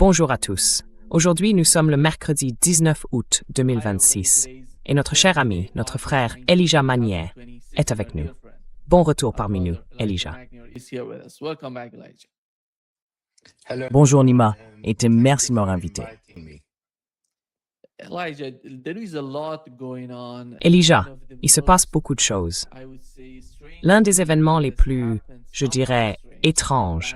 Bonjour à tous. Aujourd'hui, nous sommes le mercredi 19 août 2026 et notre cher ami, notre frère Elijah Magnier est avec nous. Bon retour parmi nous, Elijah. Bonjour Nima, et merci de m'avoir invité. Elijah, il se passe beaucoup de choses. L'un des événements les plus, je dirais, étranges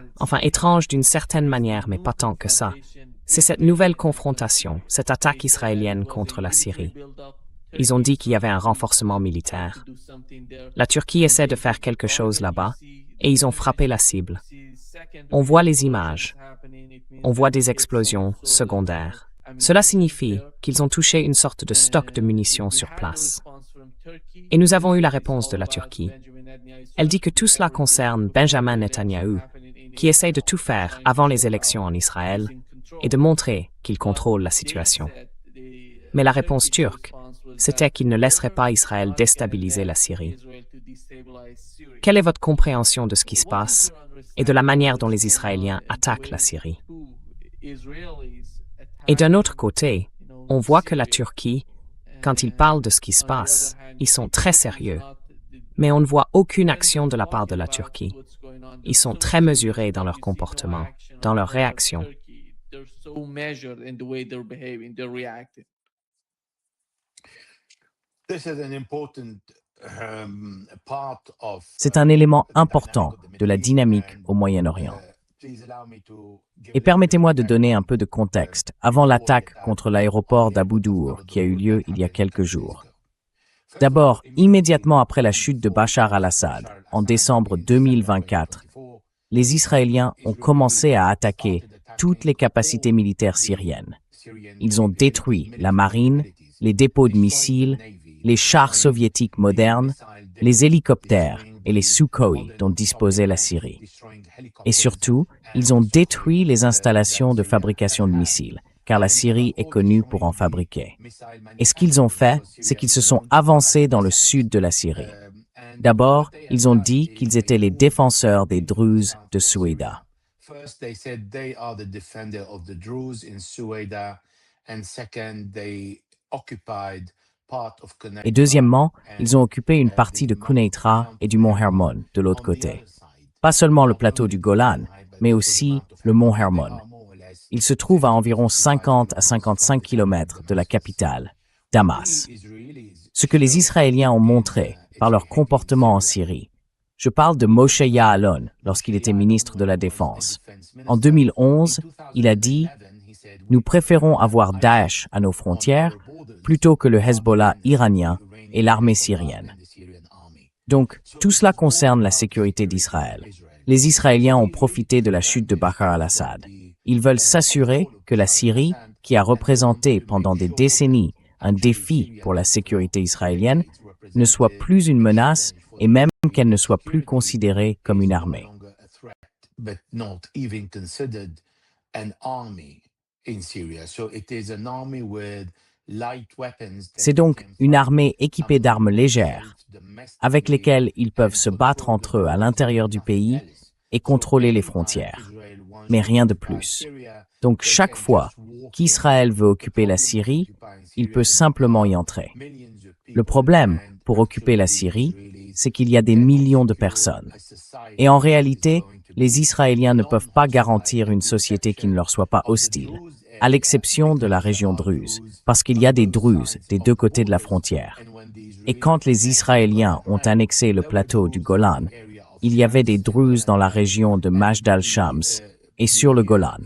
d'une certaine manière, mais pas tant que ça, c'est cette nouvelle confrontation, cette attaque israélienne contre la Syrie. Ils ont dit qu'il y avait un renforcement militaire. La Turquie essaie de faire quelque chose là-bas, et ils ont frappé la cible. On voit les images. On voit des explosions secondaires. Cela signifie qu'ils ont touché une sorte de stock de munitions sur place. Et nous avons eu la réponse de la Turquie. Elle dit que tout cela concerne Benjamin Netanyahou, qui essaye de tout faire avant les élections en Israël et de montrer qu'il contrôle la situation. Mais la réponse turque, c'était qu'il ne laisserait pas Israël déstabiliser la Syrie. Quelle est votre compréhension de ce qui se passe et de la manière dont les Israéliens attaquent la Syrie? Et d'un autre côté, on voit que la Turquie, quand ils parlent de ce qui se passe, ils sont très sérieux. Mais on ne voit aucune action de la part de la Turquie. Ils sont très mesurés dans leur comportement, dans leur réaction. C'est un élément important de la dynamique au Moyen-Orient. Et permettez-moi de donner un peu de contexte avant l'attaque contre l'aéroport d'Abu Dour qui a eu lieu il y a quelques jours. D'abord, immédiatement après la chute de Bachar al-Assad, en décembre 2024, les Israéliens ont commencé à attaquer toutes les capacités militaires syriennes. Ils ont détruit la marine, les dépôts de missiles, les chars soviétiques modernes, les hélicoptères et les Sukhoi dont disposait la Syrie. Et surtout, ils ont détruit les installations de fabrication de missiles, car la Syrie est connue pour en fabriquer. Et ce qu'ils ont fait, c'est qu'ils se sont avancés dans le sud de la Syrie. D'abord, ils ont dit qu'ils étaient les défenseurs des Druzes de Soueïda. Et deuxièmement, ils ont occupé une partie de Quneitra et du mont Hermon de l'autre côté. Pas seulement le plateau du Golan, mais aussi le mont Hermon. Il se trouve à environ 50 à 55 kilomètres de la capitale, Damas. Ce que les Israéliens ont montré par leur comportement en Syrie. Je parle de Moshe Ya'alon lorsqu'il était ministre de la Défense. En 2011, il a dit « Nous préférons avoir Daesh à nos frontières plutôt que le Hezbollah iranien et l'armée syrienne. » Donc, tout cela concerne la sécurité d'Israël. Les Israéliens ont profité de la chute de Bachar al-Assad. Ils veulent s'assurer que la Syrie, qui a représenté pendant des décennies un défi pour la sécurité israélienne, ne soit plus une menace et même qu'elle ne soit plus considérée comme une armée. C'est donc une armée équipée d'armes légères, avec lesquelles ils peuvent se battre entre eux à l'intérieur du pays et contrôler les frontières. Mais rien de plus. Donc chaque fois qu'Israël veut occuper la Syrie, il peut simplement y entrer. Le problème pour occuper la Syrie, c'est qu'il y a des millions de personnes. Et en réalité, les Israéliens ne peuvent pas garantir une société qui ne leur soit pas hostile, à l'exception de la région druze, parce qu'il y a des Druzes des deux côtés de la frontière. Et quand les Israéliens ont annexé le plateau du Golan, il y avait des Druzes dans la région de Majd al-Shams et sur le Golan.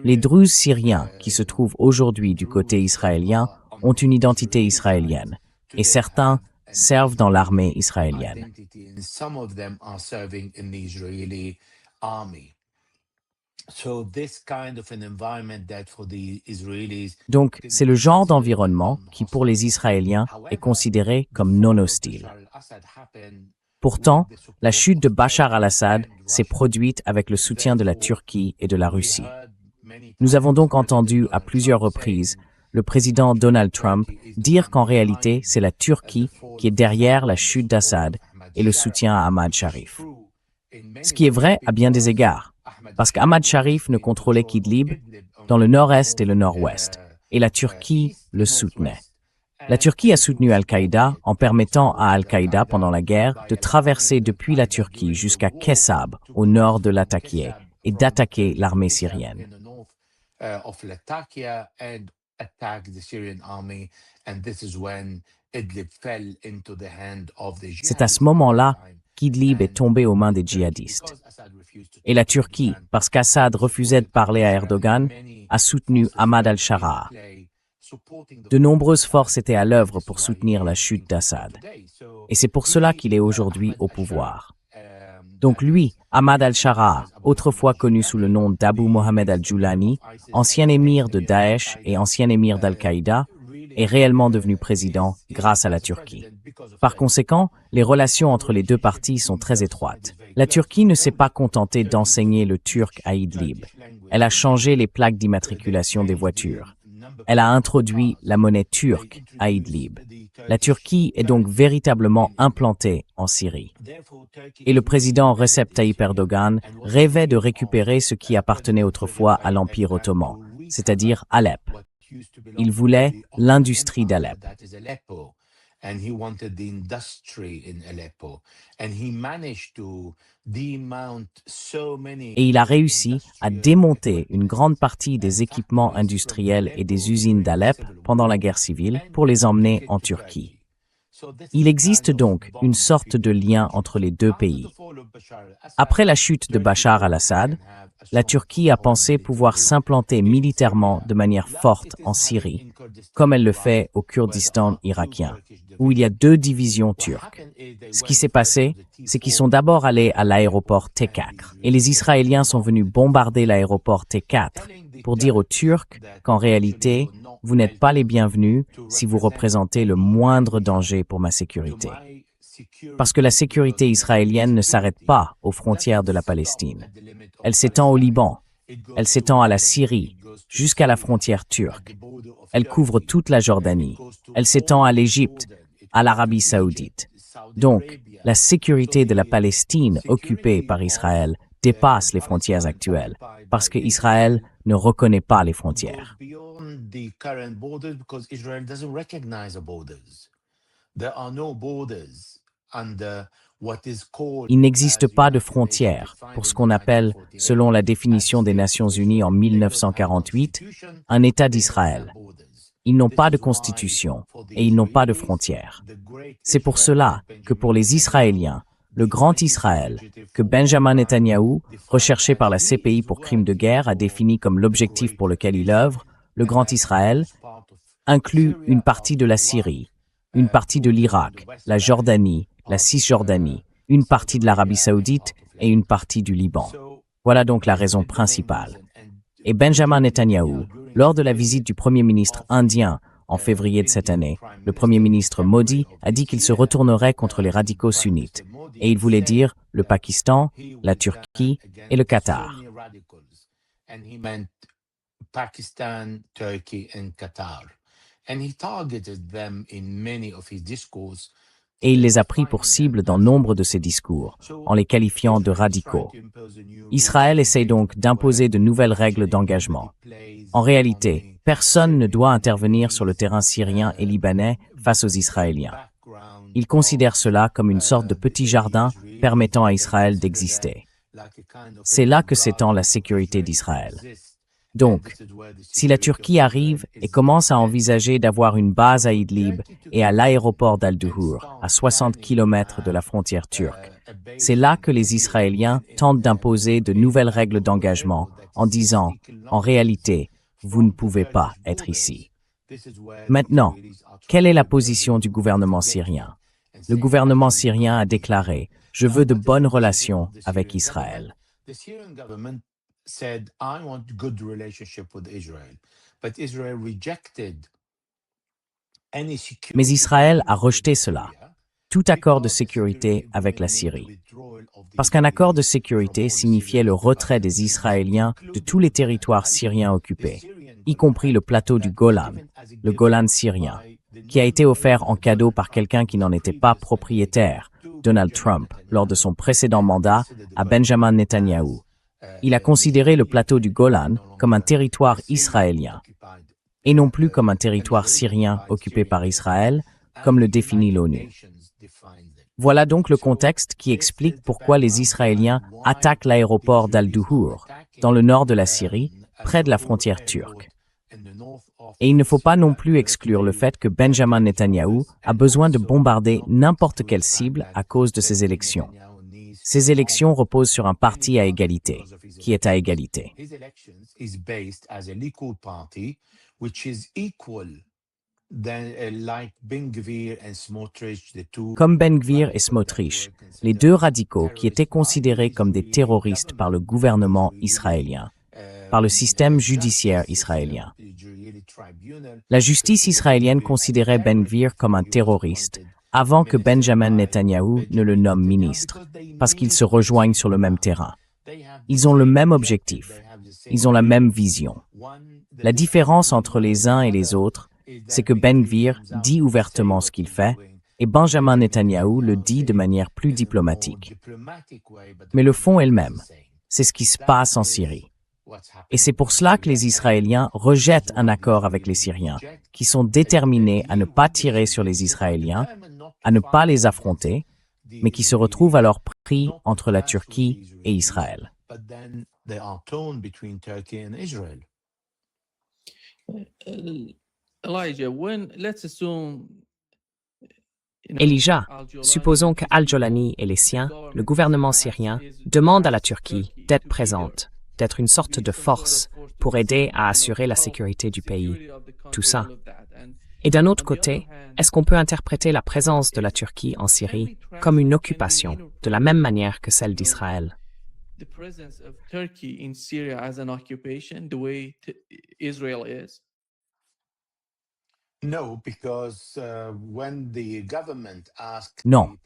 Les Druzes syriens qui se trouvent aujourd'hui du côté israélien ont une identité israélienne, et certains servent dans l'armée israélienne. Donc, c'est le genre d'environnement qui, pour les Israéliens, est considéré comme non hostile. Pourtant, la chute de Bachar al-Assad s'est produite avec le soutien de la Turquie et de la Russie. Nous avons donc entendu à plusieurs reprises le président Donald Trump dire qu'en réalité, c'est la Turquie qui est derrière la chute d'Assad et le soutien à Ahmad Sharif. Ce qui est vrai à bien des égards, parce qu'Ahmad Sharif ne contrôlait qu'Idlib dans le nord-est et le nord-ouest, et la Turquie le soutenait. La Turquie a soutenu Al-Qaïda en permettant à Al-Qaïda pendant la guerre de traverser depuis la Turquie jusqu'à Kessab, au nord de Latakia, et d'attaquer l'armée syrienne. C'est à ce moment-là qu'Idlib est tombé aux mains des djihadistes. Et la Turquie, parce qu'Assad refusait de parler à Erdogan, a soutenu Ahmad al-Shara. De nombreuses forces étaient à l'œuvre pour soutenir la chute d'Assad. Et c'est pour cela qu'il est aujourd'hui au pouvoir. Donc lui, Ahmad al-Shara, autrefois connu sous le nom d'Abu Mohammed al-Julani, ancien émir de Daesh et ancien émir d'Al-Qaïda, est réellement devenu président grâce à la Turquie. Par conséquent, les relations entre les deux parties sont très étroites. La Turquie ne s'est pas contentée d'enseigner le turc à Idlib. Elle a changé les plaques d'immatriculation des voitures. Elle a introduit la monnaie turque à Idlib. La Turquie est donc véritablement implantée en Syrie. Et le président Recep Tayyip Erdogan rêvait de récupérer ce qui appartenait autrefois à l'Empire ottoman, c'est-à-dire Alep. Il voulait l'industrie d'Alep. Et il a réussi à démonter une grande partie des équipements industriels et des usines d'Alep pendant la guerre civile pour les emmener en Turquie. Il existe donc une sorte de lien entre les deux pays. Après la chute de Bachar al-Assad, la Turquie a pensé pouvoir s'implanter militairement de manière forte en Syrie, comme elle le fait au Kurdistan irakien, où il y a 2 divisions turques. Ce qui s'est passé, c'est qu'ils sont d'abord allés à l'aéroport T4, et les Israéliens sont venus bombarder l'aéroport T4 pour dire aux Turcs qu'en réalité, vous n'êtes pas les bienvenus si vous représentez le moindre danger pour ma sécurité. Parce que la sécurité israélienne ne s'arrête pas aux frontières de la Palestine. Elle s'étend au Liban, elle s'étend à la Syrie, jusqu'à la frontière turque. Elle couvre toute la Jordanie. Elle s'étend à l'Égypte, à l'Arabie saoudite. Donc, la sécurité de la Palestine occupée par Israël dépasse les frontières actuelles, parce que Israël ne reconnaît pas les frontières. Il n'existe pas de frontières pour ce qu'on appelle, selon la définition des Nations Unies en 1948, un État d'Israël. Ils n'ont pas de constitution et ils n'ont pas de frontières. C'est pour cela que pour les Israéliens, le Grand Israël, que Benjamin Netanyahou, recherché par la CPI pour crimes de guerre, a défini comme l'objectif pour lequel il œuvre, le Grand Israël, inclut une partie de la Syrie, une partie de l'Irak, la Jordanie, la Cisjordanie, une partie de l'Arabie saoudite et une partie du Liban. Voilà donc la raison principale. Et Benjamin Netanyahou, lors de la visite du Premier ministre indien en février de cette année, le Premier ministre Modi a dit qu'il se retournerait contre les radicaux sunnites, et il voulait dire le Pakistan, la Turquie et le Qatar. Et il les a pris pour cible dans nombre de ses discours, en les qualifiant de radicaux. Israël essaie donc d'imposer de nouvelles règles d'engagement. En réalité, personne ne doit intervenir sur le terrain syrien et libanais face aux Israéliens. Il considère cela comme une sorte de petit jardin permettant à Israël d'exister. C'est là que s'étend la sécurité d'Israël. Donc, si la Turquie arrive et commence à envisager d'avoir une base à Idlib et à l'aéroport d'Al-Duhur, à 60 km de la frontière turque, c'est là que les Israéliens tentent d'imposer de nouvelles règles d'engagement en disant, en réalité, vous ne pouvez pas être ici. Maintenant, quelle est la position du gouvernement syrien? Le gouvernement syrien a déclaré « Je veux de bonnes relations avec Israël ». Mais Israël a rejeté cela, tout accord de sécurité avec la Syrie. Parce qu'un accord de sécurité signifiait le retrait des Israéliens de tous les territoires syriens occupés, y compris le plateau du Golan, le Golan syrien, qui a été offert en cadeau par quelqu'un qui n'en était pas propriétaire, Donald Trump, lors de son précédent mandat à Benjamin Netanyahou. Il a considéré le plateau du Golan comme un territoire israélien, et non plus comme un territoire syrien occupé par Israël, comme le définit l'ONU. Voilà donc le contexte qui explique pourquoi les Israéliens attaquent l'aéroport d'Al-Duhur, dans le nord de la Syrie, près de la frontière turque. Et il ne faut pas non plus exclure le fait que Benjamin Netanyahou a besoin de bombarder n'importe quelle cible à cause de ces élections. Ces élections reposent sur un parti à égalité, qui est à égalité. Comme Ben Gvir et Smotrich, les deux radicaux qui étaient considérés comme des terroristes par le gouvernement israélien, par le système judiciaire israélien. La justice israélienne considérait Ben Gvir comme un terroriste avant que Benjamin Netanyahou ne le nomme ministre, parce qu'ils se rejoignent sur le même terrain. Ils ont le même objectif, ils ont la même vision. La différence entre les uns et les autres, c'est que Ben Gvir dit ouvertement ce qu'il fait, et Benjamin Netanyahou le dit de manière plus diplomatique. Mais le fond est le même, c'est ce qui se passe en Syrie. Et c'est pour cela que les Israéliens rejettent un accord avec les Syriens, qui sont déterminés à ne pas tirer sur les Israéliens, à ne pas les affronter, mais qui se retrouvent alors pris entre la Turquie et Israël. Elijah, supposons que Al-Jolani et les siens, le gouvernement syrien, demandent à la Turquie d'être présente, d'être une sorte de force pour aider à assurer la sécurité du pays. Tout ça. Et d'un autre côté, est-ce qu'on peut interpréter la présence de la Turquie en Syrie comme une occupation, de la même manière que celle d'Israël? Non,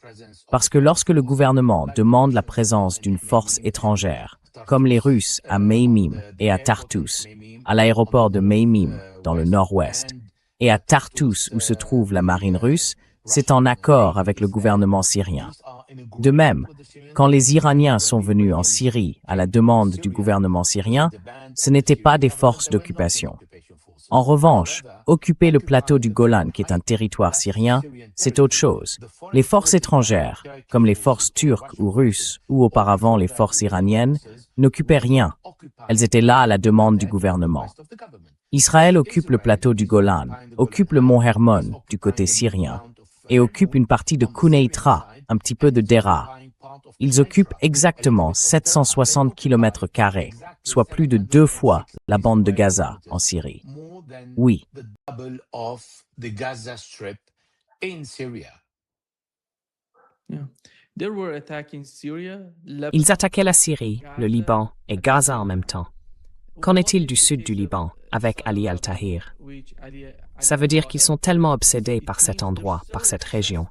parce que lorsque le gouvernement demande la présence d'une force étrangère, comme les Russes à Meimim et à Tartus, à l'aéroport de Meimim dans le nord-ouest, et à Tartus où se trouve la marine russe, c'est en accord avec le gouvernement syrien. De même, quand les Iraniens sont venus en Syrie à la demande du gouvernement syrien, ce n'étaient pas des forces d'occupation. En revanche, occuper le plateau du Golan, qui est un territoire syrien, c'est autre chose. Les forces étrangères, comme les forces turques ou russes, ou auparavant les forces iraniennes, n'occupaient rien. Elles étaient là à la demande du gouvernement. Israël occupe le plateau du Golan, occupe le mont Hermon du côté syrien, et occupe une partie de Quneitra, un petit peu de Deraa. Ils occupent exactement 760 km², soit plus de 2 fois la bande de Gaza en Syrie. Oui. Ils attaquaient la Syrie, le Liban et Gaza en même temps. Qu'en est-il du sud du Liban, avec Ali al-Tahir? Ça veut dire qu'ils sont tellement obsédés par cet endroit, par cette région.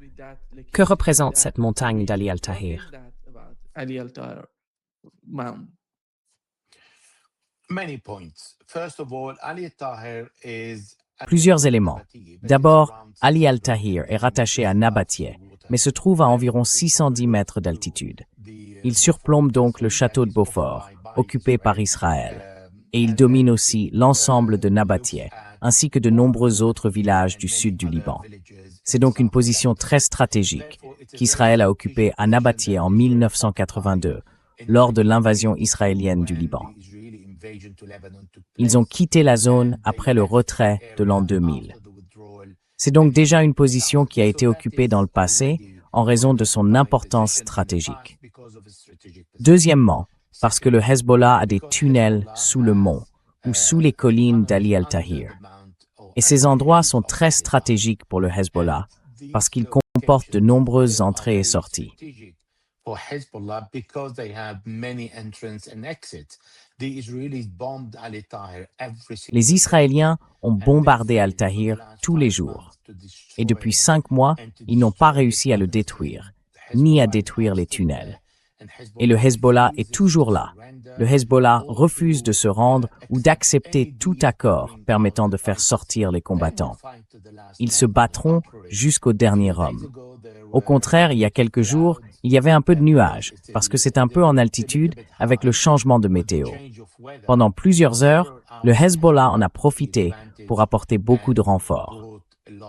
Que représente cette montagne d'Ali al-Tahir? Plusieurs éléments. D'abord, Ali al-Tahir est rattaché à Nabateh, mais se trouve à environ 610 mètres d'altitude. Il surplombe donc le château de Beaufort, occupé par Israël, et il domine aussi l'ensemble de Nabateh, ainsi que de nombreux autres villages du sud du Liban. C'est donc une position très stratégique qu'Israël a occupée à Nabateh en 1982, lors de l'invasion israélienne du Liban. Ils ont quitté la zone après le retrait de l'an 2000. C'est donc déjà une position qui a été occupée dans le passé en raison de son importance stratégique. Deuxièmement, parce que le Hezbollah a des tunnels sous le mont ou sous les collines d'Ali al-Tahir. Et ces endroits sont très stratégiques pour le Hezbollah parce qu'ils comportent de nombreuses entrées et sorties. Les Israéliens ont bombardé al-Tahir tous les jours. Et depuis 5 mois, ils n'ont pas réussi à le détruire, ni à détruire les tunnels. Et le Hezbollah est toujours là. Le Hezbollah refuse de se rendre ou d'accepter tout accord permettant de faire sortir les combattants. Ils se battront jusqu'au dernier homme. Au contraire, il y a quelques jours, il y avait un peu de nuages, parce que c'est un peu en altitude avec le changement de météo. Pendant plusieurs heures, le Hezbollah en a profité pour apporter beaucoup de renforts.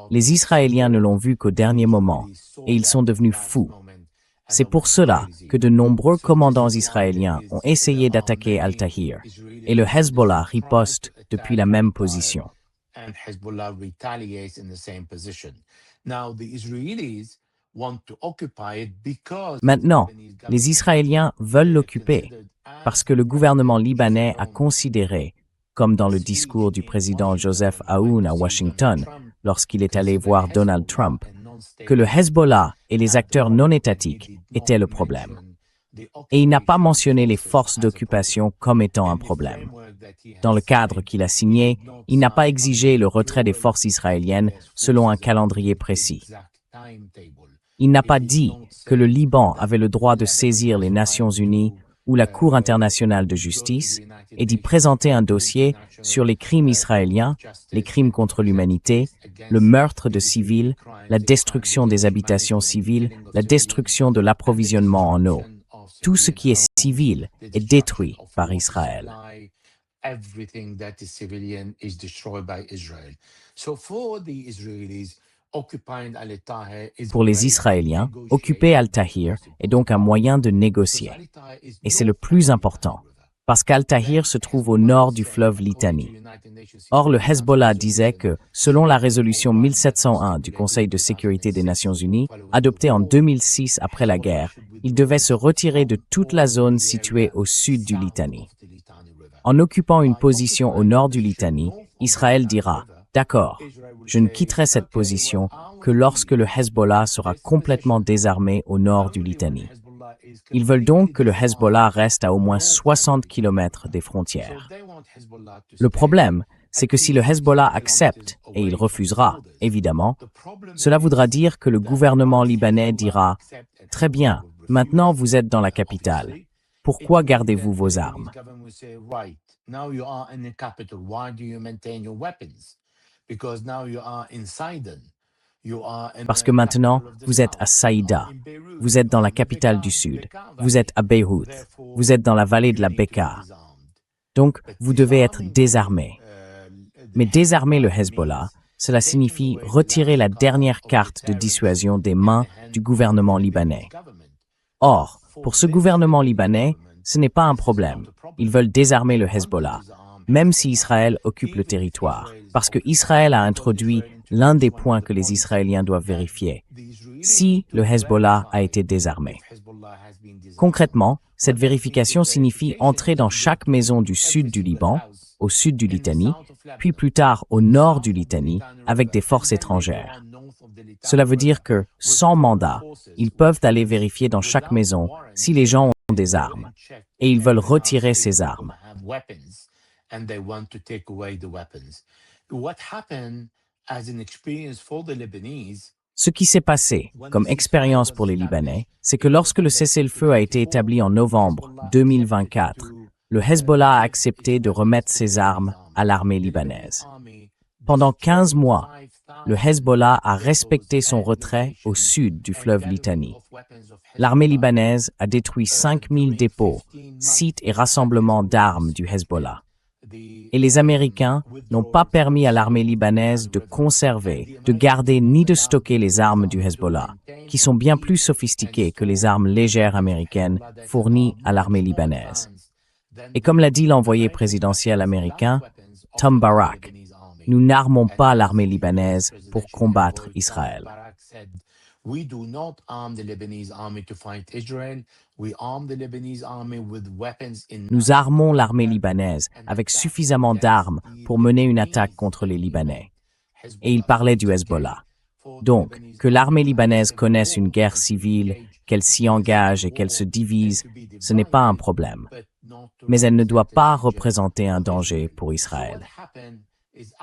Les Israéliens ne l'ont vu qu'au dernier moment, et ils sont devenus fous. C'est pour cela que de nombreux commandants israéliens ont essayé d'attaquer Al-Tahrir, et le Hezbollah riposte depuis la même position. Maintenant, les Israéliens veulent l'occuper parce que le gouvernement libanais a considéré, comme dans le discours du président Joseph Aoun à Washington lorsqu'il est allé voir Donald Trump, que le Hezbollah et les acteurs non étatiques étaient le problème. Et il n'a pas mentionné les forces d'occupation comme étant un problème. Dans le cadre qu'il a signé, il n'a pas exigé le retrait des forces israéliennes selon un calendrier précis. Il n'a pas dit que le Liban avait le droit de saisir les Nations Unies ou la Cour internationale de justice et d'y présenter un dossier sur les crimes israéliens, les crimes contre l'humanité, le meurtre de civils, la destruction des habitations civiles, la destruction de l'approvisionnement en eau. Tout ce qui est civil est détruit par Israël. Pour les Israéliens, occuper Al-Tahrir est donc un moyen de négocier. Et c'est le plus important, parce qu'Al-Tahrir se trouve au nord du fleuve Litani. Or, le Hezbollah disait que, selon la résolution 1701 du Conseil de sécurité des Nations Unies, adoptée en 2006 après la guerre, il devait se retirer de toute la zone située au sud du Litani. En occupant une position au nord du Litani, Israël dira « D'accord, je ne quitterai cette position que lorsque le Hezbollah sera complètement désarmé au nord du Litani. » Ils veulent donc que le Hezbollah reste à au moins 60 km des frontières. Le problème, c'est que si le Hezbollah accepte, et il refusera, évidemment, cela voudra dire que le gouvernement libanais dira « Très bien, maintenant vous êtes dans la capitale. Pourquoi gardez-vous vos armes ?» Parce que maintenant, vous êtes à Saïda, vous êtes dans la capitale du Sud, vous êtes à Beyrouth, vous êtes dans la vallée de la Bekaa. Donc, vous devez être désarmé. Mais désarmer le Hezbollah, cela signifie retirer la dernière carte de dissuasion des mains du gouvernement libanais. Or, pour ce gouvernement libanais, ce n'est pas un problème. Ils veulent désarmer le Hezbollah, même si Israël occupe le territoire, parce que Israël a introduit l'un des points que les Israéliens doivent vérifier, si le Hezbollah a été désarmé. Concrètement, cette vérification signifie entrer dans chaque maison du sud du Liban, au sud du Litani, puis plus tard au nord du Litani, avec des forces étrangères. Cela veut dire que, sans mandat, ils peuvent aller vérifier dans chaque maison si les gens ont des armes, et ils veulent retirer ces armes. Ce qui s'est passé, comme expérience pour les Libanais, c'est que lorsque le cessez-le-feu a été établi en novembre 2024, le Hezbollah a accepté de remettre ses armes à l'armée libanaise. Pendant 15 mois, le Hezbollah a respecté son retrait au sud du fleuve Litani. L'armée libanaise a détruit 5000 dépôts, sites et rassemblements d'armes du Hezbollah. Et les Américains n'ont pas permis à l'armée libanaise de conserver, de garder ni de stocker les armes du Hezbollah, qui sont bien plus sophistiquées que les armes légères américaines fournies à l'armée libanaise. Et comme l'a dit l'envoyé présidentiel américain, Tom Barrack, nous n'armons pas l'armée libanaise pour combattre Israël. Nous armons l'armée libanaise avec suffisamment d'armes pour mener une attaque contre les Libanais. Et il parlait du Hezbollah. Donc, que l'armée libanaise connaisse une guerre civile, qu'elle s'y engage et qu'elle se divise, ce n'est pas un problème. Mais elle ne doit pas représenter un danger pour Israël.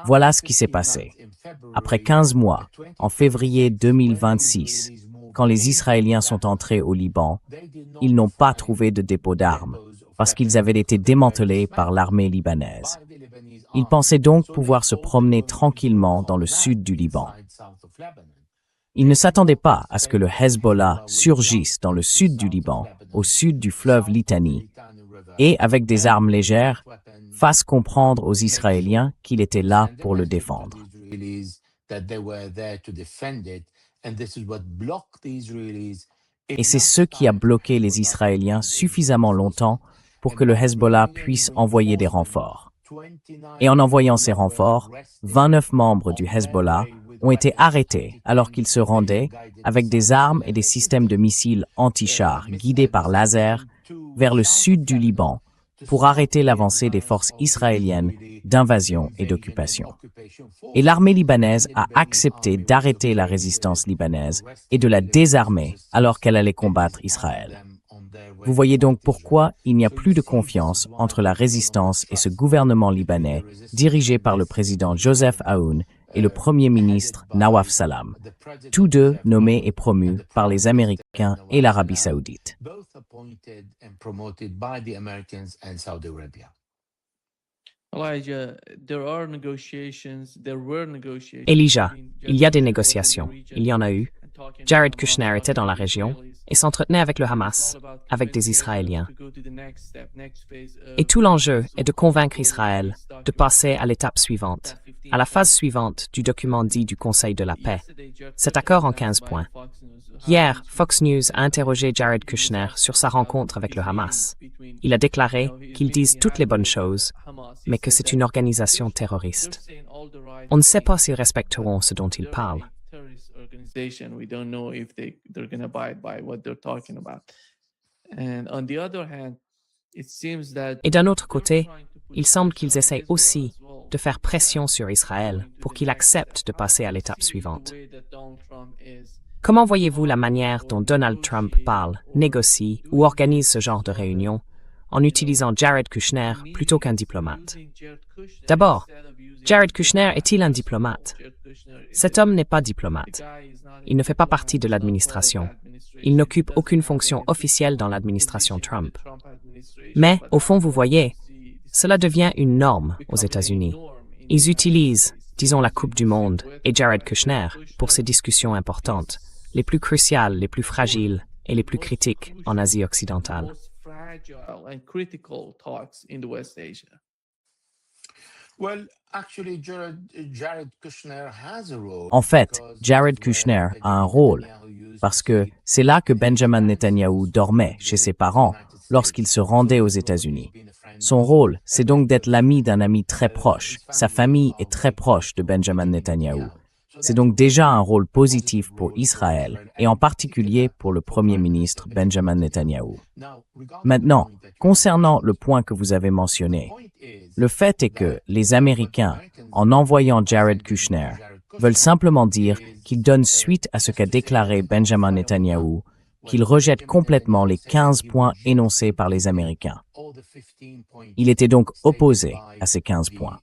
Voilà ce qui s'est passé. Après 15 mois, en février 2026, quand les Israéliens sont entrés au Liban, ils n'ont pas trouvé de dépôt d'armes, parce qu'ils avaient été démantelés par l'armée libanaise. Ils pensaient donc pouvoir se promener tranquillement dans le sud du Liban. Ils ne s'attendaient pas à ce que le Hezbollah surgisse dans le sud du Liban, au sud du fleuve Litani, et, avec des armes légères, fasse comprendre aux Israéliens qu'il était là pour le défendre. Et c'est ce qui a bloqué les Israéliens suffisamment longtemps pour que le Hezbollah puisse envoyer des renforts. Et en envoyant ces renforts, 29 membres du Hezbollah ont été arrêtés alors qu'ils se rendaient, avec des armes et des systèmes de missiles anti-chars guidés par laser, vers le sud du Liban pour arrêter l'avancée des forces israéliennes d'invasion et d'occupation. Et l'armée libanaise a accepté d'arrêter la résistance libanaise et de la désarmer alors qu'elle allait combattre Israël. Vous voyez donc pourquoi il n'y a plus de confiance entre la résistance et ce gouvernement libanais dirigé par le président Joseph Aoun et le premier ministre Nawaf Salam, tous deux nommés et promus par les Américains et l'Arabie saoudite. Elijah, il y a des négociations, il y en a eu. Jared Kushner était dans la région et s'entretenait avec le Hamas, avec des Israéliens. Et tout l'enjeu est de convaincre Israël de passer à l'étape suivante, à la phase suivante du document dit du Conseil de la paix, cet accord en 15 points. Hier, Fox News a interrogé Jared Kushner sur sa rencontre avec le Hamas. Il a déclaré qu'ils disent toutes les bonnes choses, mais que c'est une organisation terroriste. On ne sait pas s'ils respecteront ce dont ils parlent. We don't know if they're going to abide by what they're talking about. And on the other hand, it seems that Et d'un autre côté, il semble qu'ils essayent aussi de faire pression sur Israël pour qu'il accepte de passer à l'étape suivante. Comment voyez-vous la manière dont Donald Trump parle, négocie ou organise ce genre de réunion en utilisant Jared Kushner plutôt qu'un diplomate? D'abord, Jared Kushner est-il un diplomate? Cet homme n'est pas diplomate. Il ne fait pas partie de l'administration. Il n'occupe aucune fonction officielle dans l'administration Trump. Mais, au fond, vous voyez, cela devient une norme aux États-Unis. Ils utilisent, disons, la Coupe du Monde et Jared Kushner pour ces discussions importantes, les plus cruciales, les plus fragiles et les plus critiques en Asie occidentale. En fait, Jared Kushner a un rôle, parce que c'est là que Benjamin Netanyahou dormait chez ses parents lorsqu'il se rendait aux États-Unis. Son rôle, c'est donc d'être l'ami d'un ami très proche. Sa famille est très proche de Benjamin Netanyahou. C'est donc déjà un rôle positif pour Israël, et en particulier pour le Premier ministre Benjamin Netanyahou. Maintenant, concernant le point que vous avez mentionné, le fait est que les Américains, en envoyant Jared Kushner, veulent simplement dire qu'ils donnent suite à ce qu'a déclaré Benjamin Netanyahou, qu'ils rejettent complètement les 15 points énoncés par les Américains. Il était donc opposé à ces 15 points.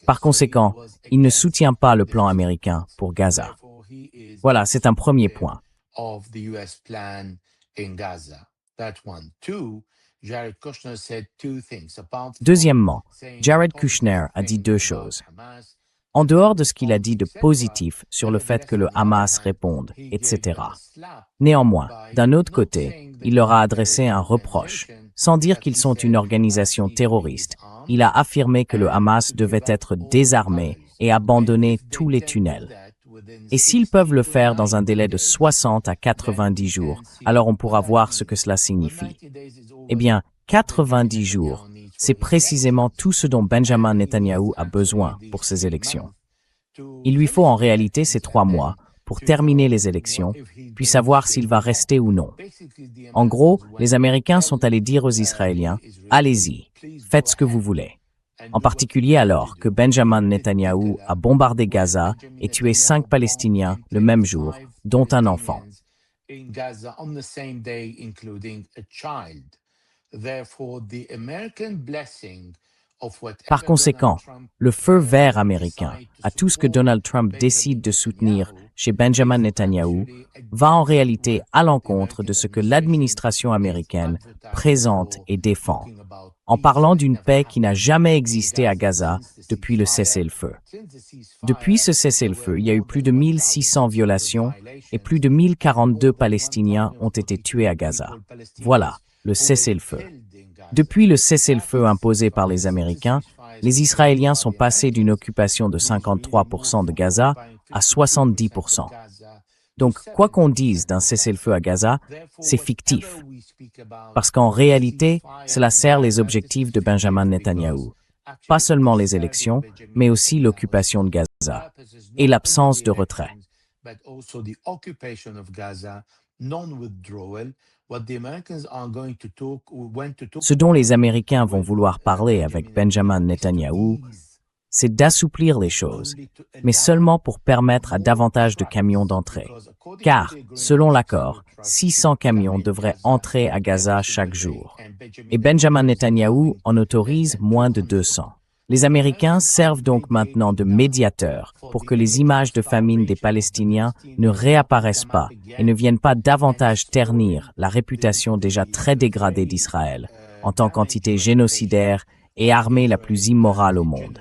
Par conséquent, il ne soutient pas le plan américain pour Gaza. Voilà, c'est un premier point. Deuxièmement, Jared Kushner a dit deux choses. En dehors de ce qu'il a dit de positif sur le fait que le Hamas réponde, etc. Néanmoins, d'un autre côté, il leur a adressé un reproche. Sans dire qu'ils sont une organisation terroriste, il a affirmé que le Hamas devait être désarmé et abandonner tous les tunnels. Et s'ils peuvent le faire dans un délai de 60 à 90 jours, alors on pourra voir ce que cela signifie. Eh bien, 90 jours, c'est précisément tout ce dont Benjamin Netanyahou a besoin pour ces élections. Il lui faut en réalité ces 3 mois pour terminer les élections, puis savoir s'il va rester ou non. En gros, les Américains sont allés dire aux Israéliens « Allez-y, faites ce que vous voulez ». En particulier alors que Benjamin Netanyahou a bombardé Gaza et tué 5 Palestiniens le même jour, dont un enfant. Par conséquent, le feu vert américain à tout ce que Donald Trump décide de soutenir chez Benjamin Netanyahou va en réalité à l'encontre de ce que l'administration américaine présente et défend, en parlant d'une paix qui n'a jamais existé à Gaza depuis le cessez-le-feu. Depuis ce cessez-le-feu, il y a eu plus de 1600 violations et plus de 1042 Palestiniens ont été tués à Gaza. Voilà, le cessez-le-feu. Depuis le cessez-le-feu imposé par les Américains, les Israéliens sont passés d'une occupation de 53% de Gaza à 70%. Donc, quoi qu'on dise d'un cessez-le-feu à Gaza, c'est fictif. Parce qu'en réalité, cela sert les objectifs de Benjamin Netanyahou. Pas seulement les élections, mais aussi l'occupation de Gaza et l'absence de retrait. Ce dont les Américains vont vouloir parler avec Benjamin Netanyahou, c'est d'assouplir les choses, mais seulement pour permettre à davantage de camions d'entrer. Car, selon l'accord, 600 camions devraient entrer à Gaza chaque jour. Et Benjamin Netanyahou en autorise moins de 200. Les Américains servent donc maintenant de médiateurs pour que les images de famine des Palestiniens ne réapparaissent pas et ne viennent pas davantage ternir la réputation déjà très dégradée d'Israël en tant qu'entité génocidaire et armée la plus immorale au monde.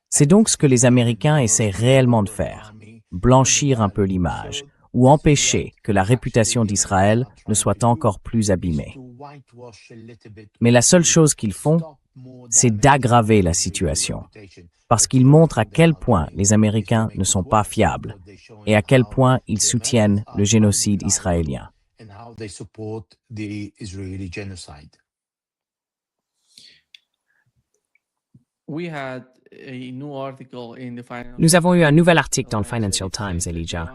C'est donc ce que les Américains essaient réellement de faire, blanchir un peu l'image ou empêcher que la réputation d'Israël ne soit encore plus abîmée. Mais la seule chose qu'ils font, c'est d'aggraver la situation, parce qu'ils montrent à quel point les Américains ne sont pas fiables et à quel point ils soutiennent le génocide israélien. Nous avons eu un nouvel article dans le Financial Times, Elijah.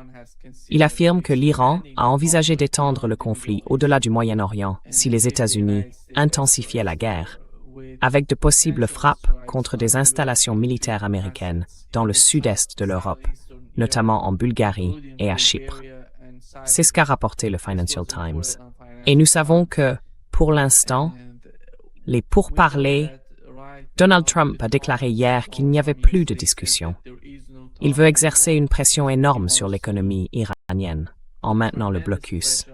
Il affirme que l'Iran a envisagé d'étendre le conflit au-delà du Moyen-Orient si les États-Unis intensifiaient la guerre, avec de possibles frappes contre des installations militaires américaines dans le sud-est de l'Europe, notamment en Bulgarie et à Chypre. C'est ce qu'a rapporté le Financial Times. Et nous savons que, pour l'instant, les pourparlers, Donald Trump a déclaré hier qu'il n'y avait plus de discussion. Il veut exercer une pression énorme sur l'économie iranienne en maintenant le blocus.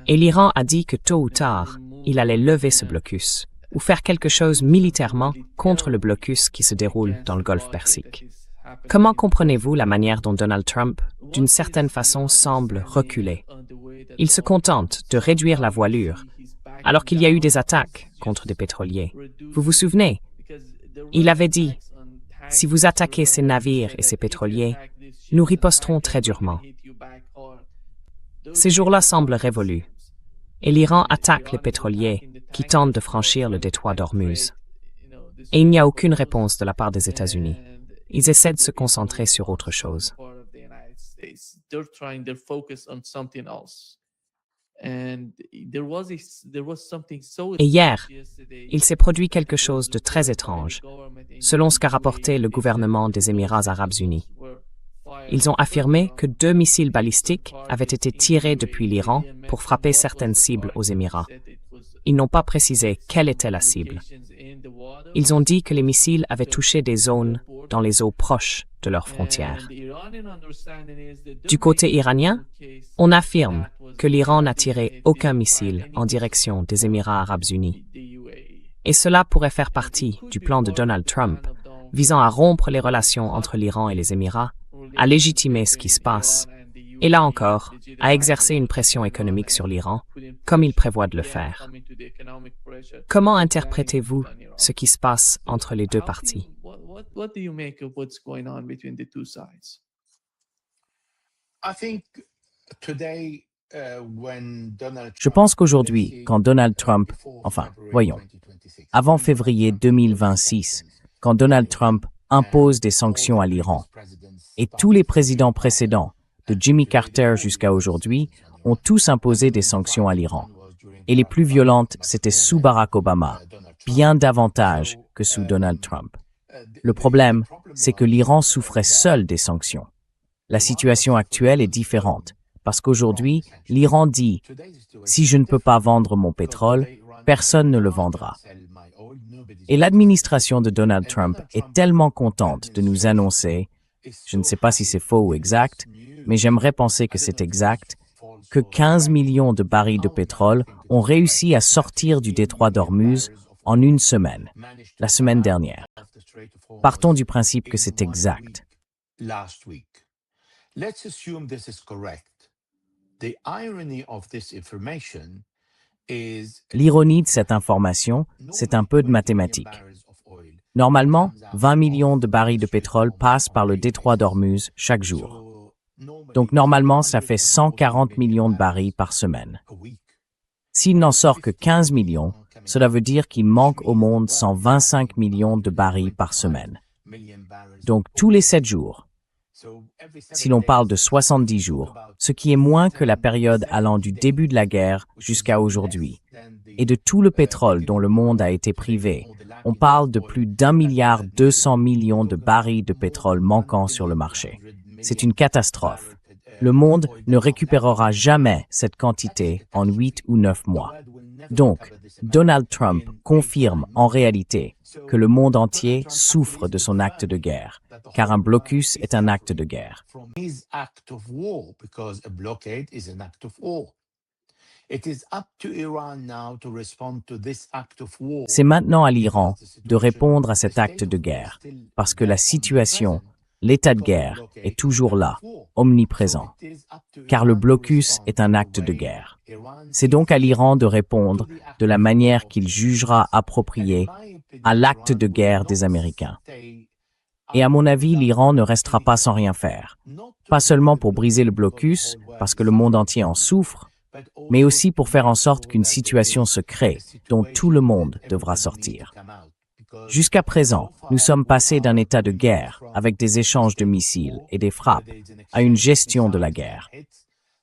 Et l'Iran a dit que tôt ou tard, il allait lever ce blocus ou faire quelque chose militairement contre le blocus qui se déroule dans le Golfe Persique. Comment comprenez-vous la manière dont Donald Trump, d'une certaine façon, semble reculer? Il se contente de réduire la voilure, alors qu'il y a eu des attaques contre des pétroliers. Vous vous souvenez? Il avait dit, « Si vous attaquez ces navires et ces pétroliers, nous riposterons très durement. » Ces jours-là semblent révolus, et l'Iran attaque les pétroliers qui tentent de franchir le détroit d'Ormuz. Et il n'y a aucune réponse de la part des États-Unis. Ils essaient de se concentrer sur autre chose. Et hier, il s'est produit quelque chose de très étrange, selon ce qu'a rapporté le gouvernement des Émirats arabes unis. Ils ont affirmé que 2 missiles balistiques avaient été tirés depuis l'Iran pour frapper certaines cibles aux Émirats. Ils n'ont pas précisé quelle était la cible. Ils ont dit que les missiles avaient touché des zones dans les eaux proches de leurs frontières. Du côté iranien, on affirme que l'Iran n'a tiré aucun missile en direction des Émirats arabes unis. Et cela pourrait faire partie du plan de Donald Trump visant à rompre les relations entre l'Iran et les Émirats, à légitimer ce qui se passe, et là encore, à exercer une pression économique sur l'Iran, comme il prévoit de le faire. Comment interprétez-vous ce qui se passe entre les deux parties? Je pense qu'aujourd'hui, quand Donald Trump, avant février 2026, quand Donald Trump impose des sanctions à l'Iran, et tous les présidents précédents, de Jimmy Carter jusqu'à aujourd'hui, ont tous imposé des sanctions à l'Iran. Et les plus violentes, c'était sous Barack Obama, bien davantage que sous Donald Trump. Le problème, c'est que l'Iran souffrait seul des sanctions. La situation actuelle est différente, parce qu'aujourd'hui, l'Iran dit « Si je ne peux pas vendre mon pétrole, personne ne le vendra ». Et l'administration de Donald Trump est tellement contente de nous annoncer, je ne sais pas si c'est faux ou exact, mais j'aimerais penser que c'est exact, que 15 millions de barils de pétrole ont réussi à sortir du détroit d'Ormuz en une semaine, la semaine dernière. Partons du principe que c'est exact. L'ironie de cette information, c'est un peu de mathématiques. Normalement, 20 millions de barils de pétrole passent par le détroit d'Ormuz chaque jour. Donc normalement, ça fait 140 millions de barils par semaine. S'il n'en sort que 15 millions, cela veut dire qu'il manque au monde 125 millions de barils par semaine. Donc tous les 7 jours, si l'on parle de 70 jours, ce qui est moins que la période allant du début de la guerre jusqu'à aujourd'hui, et de tout le pétrole dont le monde a été privé, on parle de plus d'1,2 milliard de barils de pétrole manquants sur le marché. C'est une catastrophe. Le monde ne récupérera jamais cette quantité en 8 ou 9 mois. Donc, Donald Trump confirme en réalité que le monde entier souffre de son acte de guerre, car un blocus est un acte de guerre. C'est maintenant à l'Iran de répondre à cet acte de guerre, parce que la situation, l'état de guerre, est toujours là, omniprésent, car le blocus est un acte de guerre. C'est donc à l'Iran de répondre de la manière qu'il jugera appropriée à l'acte de guerre des Américains. Et à mon avis, l'Iran ne restera pas sans rien faire, pas seulement pour briser le blocus, parce que le monde entier en souffre, mais aussi pour faire en sorte qu'une situation se crée dont tout le monde devra sortir. Jusqu'à présent, nous sommes passés d'un état de guerre, avec des échanges de missiles et des frappes, à une gestion de la guerre.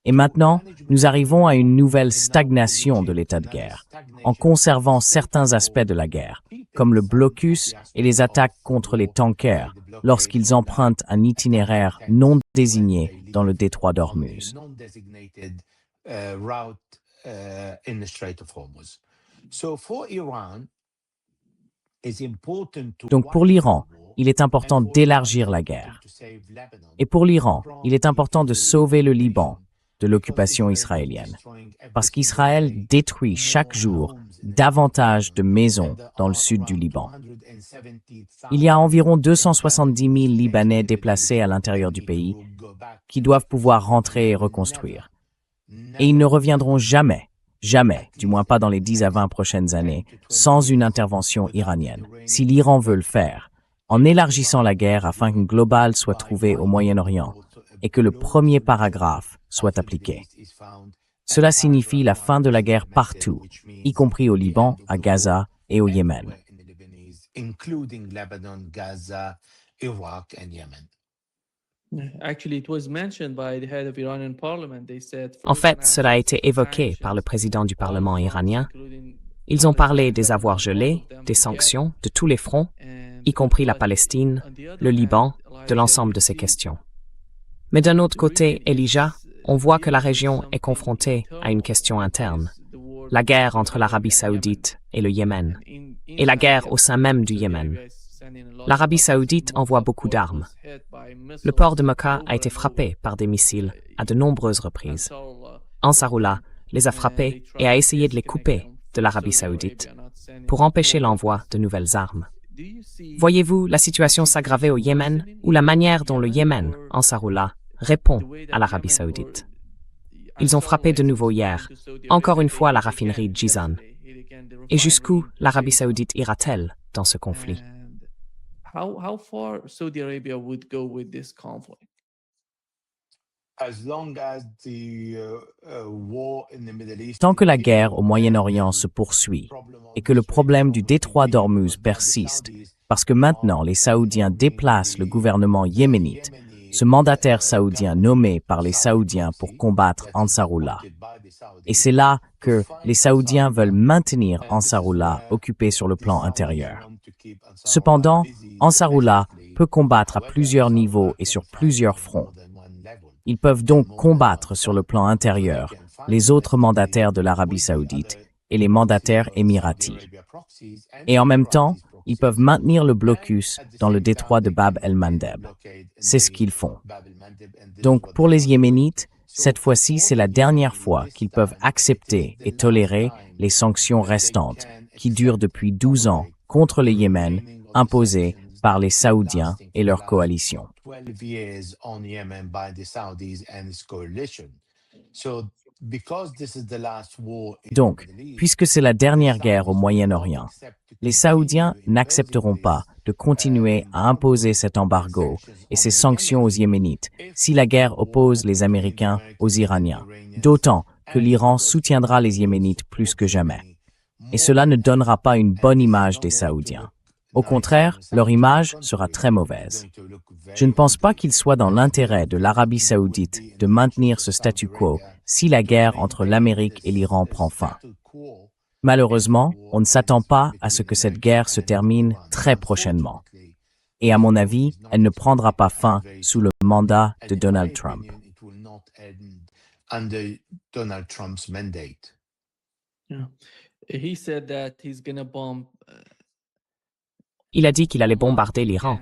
Et maintenant, nous arrivons à une nouvelle stagnation de l'état de guerre, en conservant certains aspects de la guerre, comme le blocus et les attaques contre les tankers, lorsqu'ils empruntent un itinéraire non désigné dans le détroit d'Ormuz. Donc pour l'Iran, il est important d'élargir la guerre. Et pour l'Iran, il est important de sauver le Liban de l'occupation israélienne, parce qu'Israël détruit chaque jour davantage de maisons dans le sud du Liban. Il y a environ 270 000 Libanais déplacés à l'intérieur du pays qui doivent pouvoir rentrer et reconstruire. Et ils ne reviendront jamais, du moins pas dans les 10 à 20 prochaines années, sans une intervention iranienne, si l'Iran veut le faire, en élargissant la guerre afin qu'une globale soit trouvée au Moyen-Orient et que le premier paragraphe soit appliqué. Cela signifie la fin de la guerre partout, y compris au Liban, à Gaza et au Yémen. En fait, cela a été évoqué par le président du Parlement iranien. Ils ont parlé des avoirs gelés, des sanctions, de tous les fronts, y compris la Palestine, le Liban, de l'ensemble de ces questions. Mais d'un autre côté, Elijah, on voit que la région est confrontée à une question interne, la guerre entre l'Arabie saoudite et le Yémen, et la guerre au sein même du Yémen. L'Arabie saoudite envoie beaucoup d'armes. Le port de Mecca a été frappé par des missiles à de nombreuses reprises. Ansarullah les a frappés et a essayé de les couper de l'Arabie saoudite pour empêcher l'envoi de nouvelles armes. Voyez-vous la situation s'aggraver au Yémen ou la manière dont le Yémen, Ansarullah, répond à l'Arabie saoudite? Ils ont frappé de nouveau hier, encore une fois la raffinerie Jizan. Et jusqu'où l'Arabie saoudite ira-t-elle dans ce conflit? How far Saudi Arabia would go with this conflict? Tant que la guerre au Moyen-Orient se poursuit et que le problème du détroit d'Ormuz persiste, parce que maintenant les Saoudiens déplacent le gouvernement yéménite, ce mandataire saoudien nommé par les Saoudiens pour combattre Ansarullah. Et c'est là que les Saoudiens veulent maintenir Ansarullah occupé sur le plan intérieur. Cependant, Ansarullah peut combattre à plusieurs niveaux et sur plusieurs fronts. Ils peuvent donc combattre sur le plan intérieur les autres mandataires de l'Arabie saoudite et les mandataires émiratis. Et en même temps, ils peuvent maintenir le blocus dans le détroit de Bab el-Mandeb. C'est ce qu'ils font. Donc pour les Yéménites, cette fois-ci, c'est la dernière fois qu'ils peuvent accepter et tolérer les sanctions restantes qui durent depuis 12 ans contre le Yémen, imposées par les Saoudiens et leur coalition. Donc, puisque c'est la dernière guerre au Moyen-Orient, les Saoudiens n'accepteront pas de continuer à imposer cet embargo et ces sanctions aux Yéménites si la guerre oppose les Américains aux Iraniens, d'autant que l'Iran soutiendra les Yéménites plus que jamais. Et cela ne donnera pas une bonne image des Saoudiens. Au contraire, leur image sera très mauvaise. Je ne pense pas qu'il soit dans l'intérêt de l'Arabie saoudite de maintenir ce statu quo si la guerre entre l'Amérique et l'Iran prend fin. Malheureusement, on ne s'attend pas à ce que cette guerre se termine très prochainement. Et à mon avis, elle ne prendra pas fin sous le mandat de Donald Trump. Il a dit qu'il allait bombarder l'Iran.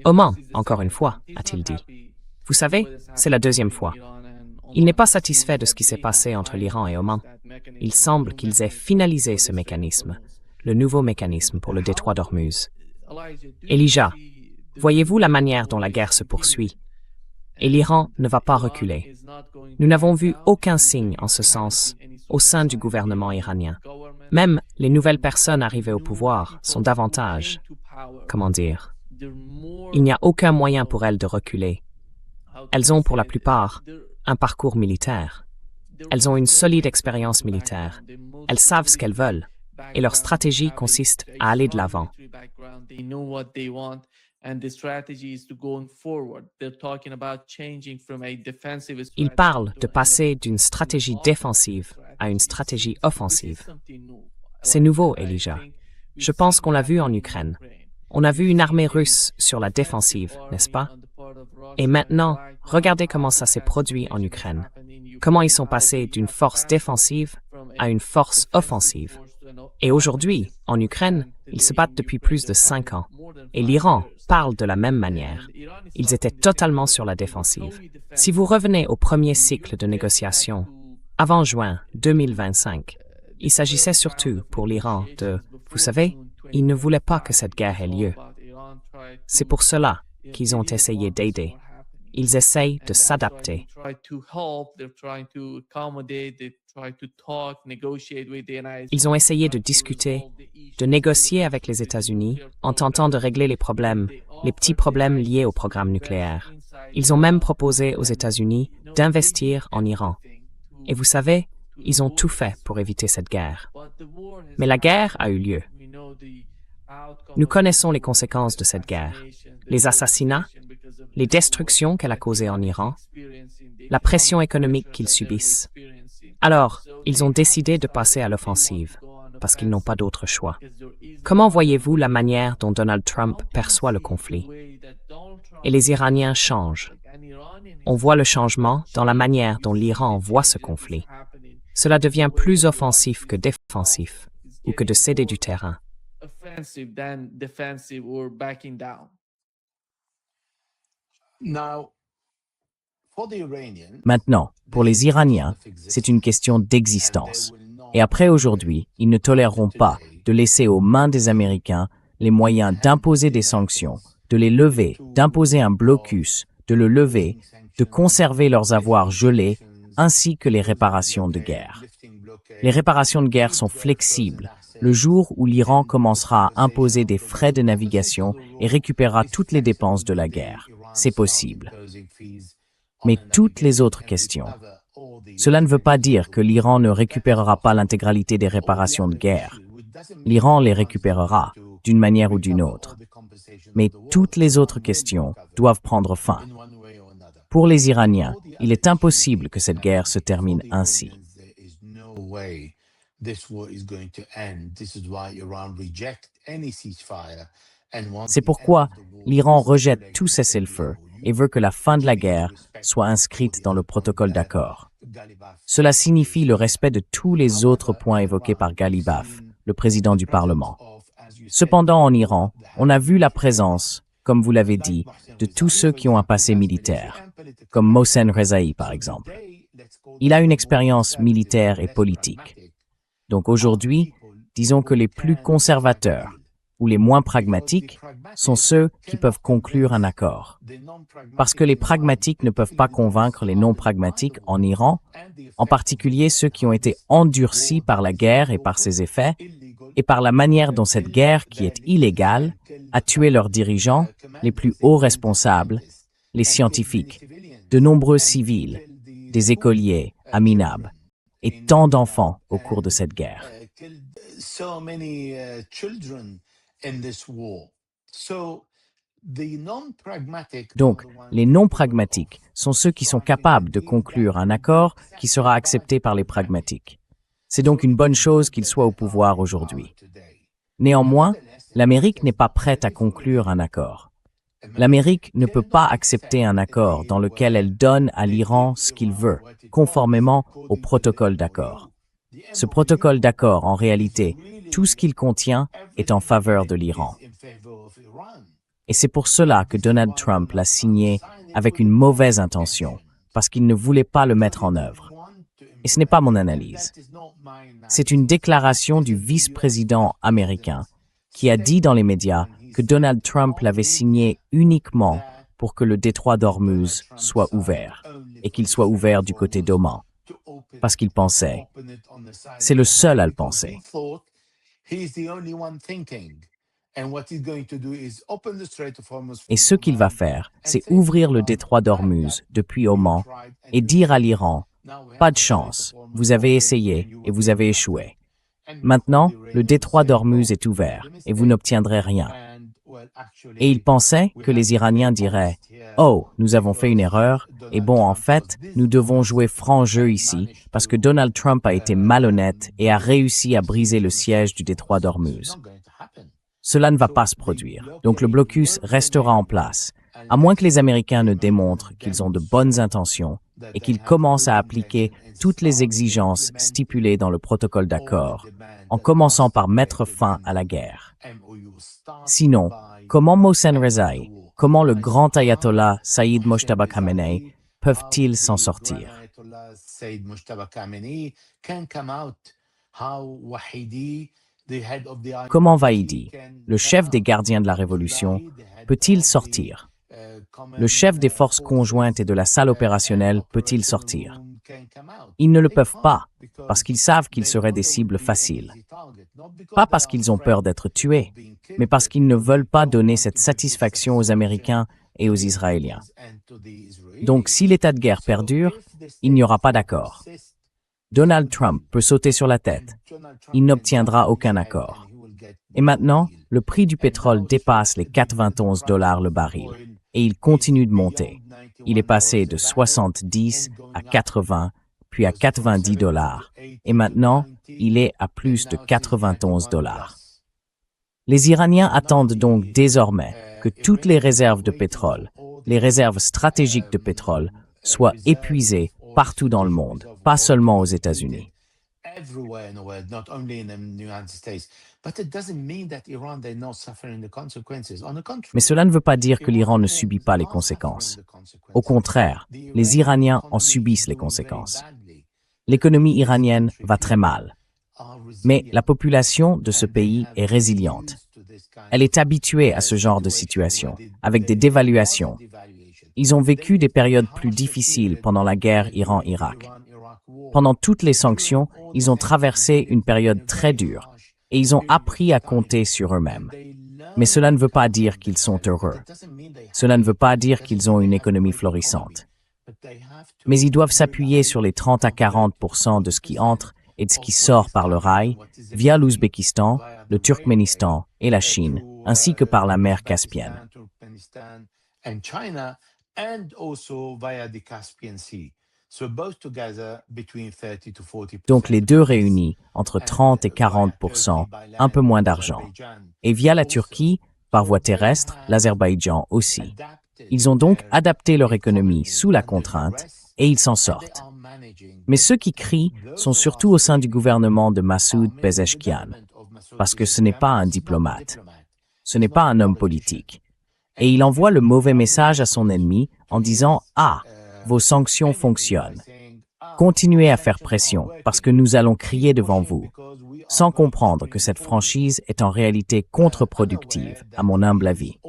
Oman, encore une fois, a-t-il dit. Vous savez, c'est la deuxième fois. Il n'est pas satisfait de ce qui s'est passé entre l'Iran et Oman. Il semble qu'ils aient finalisé ce mécanisme, le nouveau mécanisme pour le détroit d'Ormuz. Elijah, voyez-vous la manière dont la guerre se poursuit? Et l'Iran ne va pas reculer. Nous n'avons vu aucun signe en ce sens au sein du gouvernement iranien. Même les nouvelles personnes arrivées au pouvoir sont davantage, comment dire, il n'y a aucun moyen pour elles de reculer. Elles ont pour la plupart un parcours militaire. Elles ont une solide expérience militaire. Elles savent ce qu'elles veulent. Et leur stratégie consiste à aller de l'avant. Ils parlent de passer d'une stratégie défensive à une stratégie offensive. C'est nouveau, Elijah. Je pense qu'on l'a vu en Ukraine. On a vu une armée russe sur la défensive, n'est-ce pas? Et maintenant, regardez comment ça s'est produit en Ukraine. Comment ils sont passés d'une force défensive à une force offensive. Et aujourd'hui, en Ukraine, ils se battent depuis plus de 5 ans. Et l'Iran parle de la même manière. Ils étaient totalement sur la défensive. Si vous revenez au premier cycle de négociation, avant juin 2025, il s'agissait surtout pour l'Iran de, vous savez, ils ne voulaient pas que cette guerre ait lieu. C'est pour cela qu'ils ont essayé d'aider. Ils essayent de s'adapter. Ils ont essayé de discuter, de négocier avec les États-Unis en tentant de régler les problèmes, les petits problèmes liés au programme nucléaire. Ils ont même proposé aux États-Unis d'investir en Iran. Et vous savez, ils ont tout fait pour éviter cette guerre. Mais la guerre a eu lieu. Nous connaissons les conséquences de cette guerre. Les assassinats, les destructions qu'elle a causées en Iran, la pression économique qu'ils subissent. Alors, ils ont décidé de passer à l'offensive, parce qu'ils n'ont pas d'autre choix. Comment voyez-vous la manière dont Donald Trump perçoit le conflit? Et les Iraniens changent. On voit le changement dans la manière dont l'Iran voit ce conflit. Cela devient plus offensif que défensif, ou que de céder du terrain. Maintenant, pour les Iraniens, c'est une question d'existence. Et après aujourd'hui, ils ne toléreront pas de laisser aux mains des Américains les moyens d'imposer des sanctions, de les lever, d'imposer un blocus, de le lever, de conserver leurs avoirs gelés, ainsi que les réparations de guerre. Les réparations de guerre sont flexibles. Le jour où l'Iran commencera à imposer des frais de navigation et récupérera toutes les dépenses de la guerre, c'est possible. Mais toutes les autres questions. Cela ne veut pas dire que l'Iran ne récupérera pas l'intégralité des réparations de guerre. L'Iran les récupérera, d'une manière ou d'une autre. Mais toutes les autres questions doivent prendre fin. Pour les Iraniens, il est impossible que cette guerre se termine ainsi. C'est pourquoi l'Iran rejette tout cessez-le-feu et veut que la fin de la guerre soit inscrite dans le protocole d'accord. Cela signifie le respect de tous les autres points évoqués par Ghalibaf, le président du Parlement. Cependant, en Iran, on a vu la présence, comme vous l'avez dit, de tous ceux qui ont un passé militaire, comme Mohsen Rezaei par exemple. Il a une expérience militaire et politique. Donc aujourd'hui, disons que les plus conservateurs ou les moins pragmatiques sont ceux qui peuvent conclure un accord. Parce que les pragmatiques ne peuvent pas convaincre les non-pragmatiques en Iran, en particulier ceux qui ont été endurcis par la guerre et par ses effets, et par la manière dont cette guerre, qui est illégale, a tué leurs dirigeants, les plus hauts responsables, les scientifiques, de nombreux civils, des écoliers, à Minab, et tant d'enfants au cours de cette guerre. Donc, les non-pragmatiques sont ceux qui sont capables de conclure un accord qui sera accepté par les pragmatiques. C'est donc une bonne chose qu'ils soient au pouvoir aujourd'hui. Néanmoins, l'Amérique n'est pas prête à conclure un accord. L'Amérique ne peut pas accepter un accord dans lequel elle donne à l'Iran ce qu'il veut, conformément au protocole d'accord. Ce protocole d'accord, en réalité, tout ce qu'il contient est en faveur de l'Iran. Et c'est pour cela que Donald Trump l'a signé avec une mauvaise intention, parce qu'il ne voulait pas le mettre en œuvre. Et ce n'est pas mon analyse. C'est une déclaration du vice-président américain qui a dit dans les médias que Donald Trump l'avait signé uniquement pour que le détroit d'Ormuz soit ouvert, et qu'il soit ouvert du côté d'Oman, parce qu'il pensait. C'est le seul à le penser. Et ce qu'il va faire, c'est ouvrir le détroit d'Ormuz depuis Oman et dire à l'Iran « Pas de chance, vous avez essayé et vous avez échoué. Maintenant, le détroit d'Ormuz est ouvert et vous n'obtiendrez rien. » Et il pensait que les Iraniens diraient « Oh, nous avons fait une erreur, et bon, en fait, nous devons jouer franc jeu ici parce que Donald Trump a été malhonnête et a réussi à briser le siège du détroit d'Ormuz. » Cela ne va pas se produire, donc le blocus restera en place, à moins que les Américains ne démontrent qu'ils ont de bonnes intentions et qu'ils commencent à appliquer toutes les exigences stipulées dans le protocole d'accord, en commençant par mettre fin à la guerre. Sinon, comment Mohsen Rezaei, comment le grand ayatollah Saïd Mojtaba Khamenei peuvent-ils s'en sortir? Comment Vahidi, le chef des gardiens de la révolution, peut-il sortir? Le chef des forces conjointes et de la salle opérationnelle peut-il sortir? Ils ne le peuvent pas, parce qu'ils savent qu'ils seraient des cibles faciles. Pas parce qu'ils ont peur d'être tués, mais parce qu'ils ne veulent pas donner cette satisfaction aux Américains et aux Israéliens. Donc, si l'état de guerre perdure, il n'y aura pas d'accord. Donald Trump peut sauter sur la tête. Il n'obtiendra aucun accord. Et maintenant, le prix du pétrole dépasse les 91 $ le baril, et il continue de monter. Il est passé de 70 à 80, puis à 90 $, et maintenant, il est à plus de 91 $. Les Iraniens attendent donc désormais que toutes les réserves de pétrole, les réserves stratégiques de pétrole, soient épuisées partout dans le monde, pas seulement aux États-Unis. Mais cela ne veut pas dire que l'Iran ne subit pas les conséquences. Au contraire, les Iraniens en subissent les conséquences. L'économie iranienne va très mal. Mais la population de ce pays est résiliente. Elle est habituée à ce genre de situation, avec des dévaluations. Ils ont vécu des périodes plus difficiles pendant la guerre Iran-Irak. Pendant toutes les sanctions, ils ont traversé une période très dure et ils ont appris à compter sur eux-mêmes. Mais cela ne veut pas dire qu'ils sont heureux. Cela ne veut pas dire qu'ils ont une économie florissante. Mais ils doivent s'appuyer sur les 30 à 40% de ce qui entre et de ce qui sort par le rail, via l'Ouzbékistan, le Turkménistan et la Chine, ainsi que par la mer Caspienne. Donc les deux réunis, entre 30 et 40%, un peu moins d'argent. Et via la Turquie, par voie terrestre, l'Azerbaïdjan aussi. Ils ont donc adapté leur économie sous la contrainte et ils s'en sortent. Mais ceux qui crient sont surtout au sein du gouvernement de Massoud Pezeshkian, parce que ce n'est pas un diplomate, ce n'est pas un homme politique. Et il envoie le mauvais message à son ennemi en disant « Ah, vos sanctions fonctionnent. Continuez à faire pression parce que nous allons crier devant vous », sans comprendre que cette franchise est en réalité contre-productive, à mon humble avis.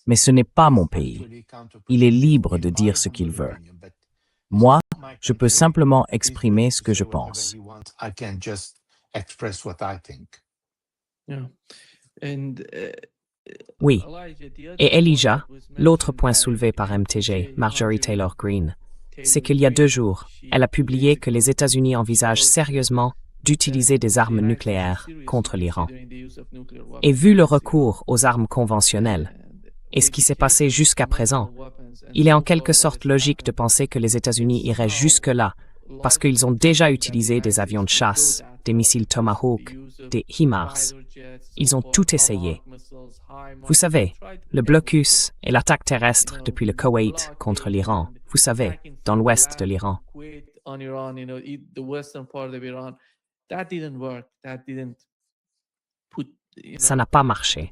Mais ce n'est pas mon pays. Il est libre de dire ce qu'il veut. Moi, je peux simplement exprimer ce que je pense. Yeah. And, Oui. Elijah, the other Et Elijah, point that was l'autre mentioned point by soulevé par MTG, Marjorie Taylor Greene, c'est qu'il y a 2 Taylor jours, Greene, elle a publié que les États-Unis envisagent sérieusement d'utiliser des armes nucléaires contre l'Iran. Et vu le recours aux armes conventionnelles, et ce qui s'est passé jusqu'à présent, il est en quelque sorte logique de penser que les États-Unis iraient jusque-là, parce qu'ils ont déjà utilisé des avions de chasse, des missiles Tomahawk, des HIMARS. Ils ont tout essayé. Vous savez, le blocus et l'attaque terrestre depuis le Koweït contre l'Iran, vous savez, dans l'ouest de l'Iran. Ça n'a pas marché.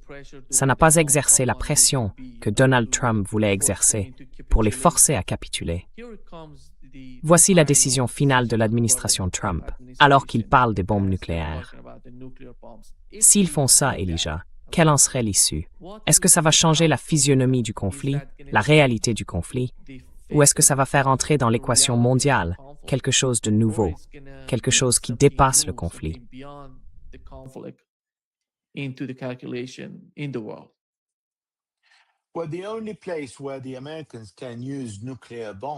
Ça n'a pas exercé la pression que Donald Trump voulait exercer pour les forcer à capituler. Voici la décision finale de l'administration Trump, alors qu'il parle des bombes nucléaires. S'ils font ça, Elijah, quelle en serait l'issue? Est-ce que ça va changer la physionomie du conflit, la réalité du conflit? Ou est-ce que ça va faire entrer dans l'équation mondiale quelque chose de nouveau, quelque chose qui dépasse le conflit? Into the calculation in the world.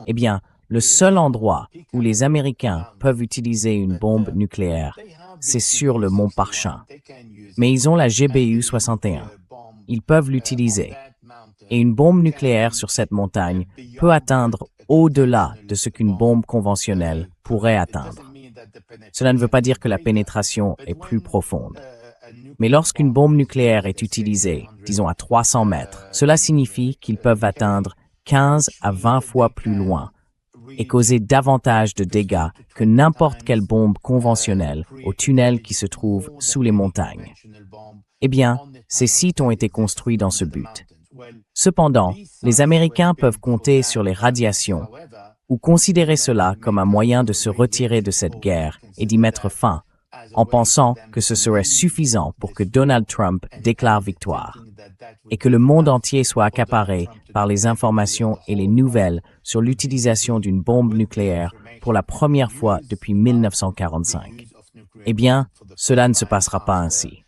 Eh bien, le seul endroit où les Américains peuvent utiliser une bombe nucléaire, c'est sur le mont Parchin. Mais ils ont la GBU-61. Ils peuvent l'utiliser. Et une bombe nucléaire sur cette montagne peut atteindre au-delà de ce qu'une bombe conventionnelle pourrait atteindre. Cela ne veut pas dire que la pénétration est plus profonde. Mais lorsqu'une bombe nucléaire est utilisée, disons à 300 mètres, cela signifie qu'ils peuvent atteindre 15 à 20 fois plus loin et causer davantage de dégâts que n'importe quelle bombe conventionnelle au tunnel qui se trouve sous les montagnes. Eh bien, ces sites ont été construits dans ce but. Cependant, les Américains peuvent compter sur les radiations ou considérer cela comme un moyen de se retirer de cette guerre et d'y mettre fin, en pensant que ce serait suffisant pour que Donald Trump déclare victoire et que le monde entier soit accaparé par les informations et les nouvelles sur l'utilisation d'une bombe nucléaire pour la première fois depuis 1945. Eh bien, cela ne se passera pas ainsi.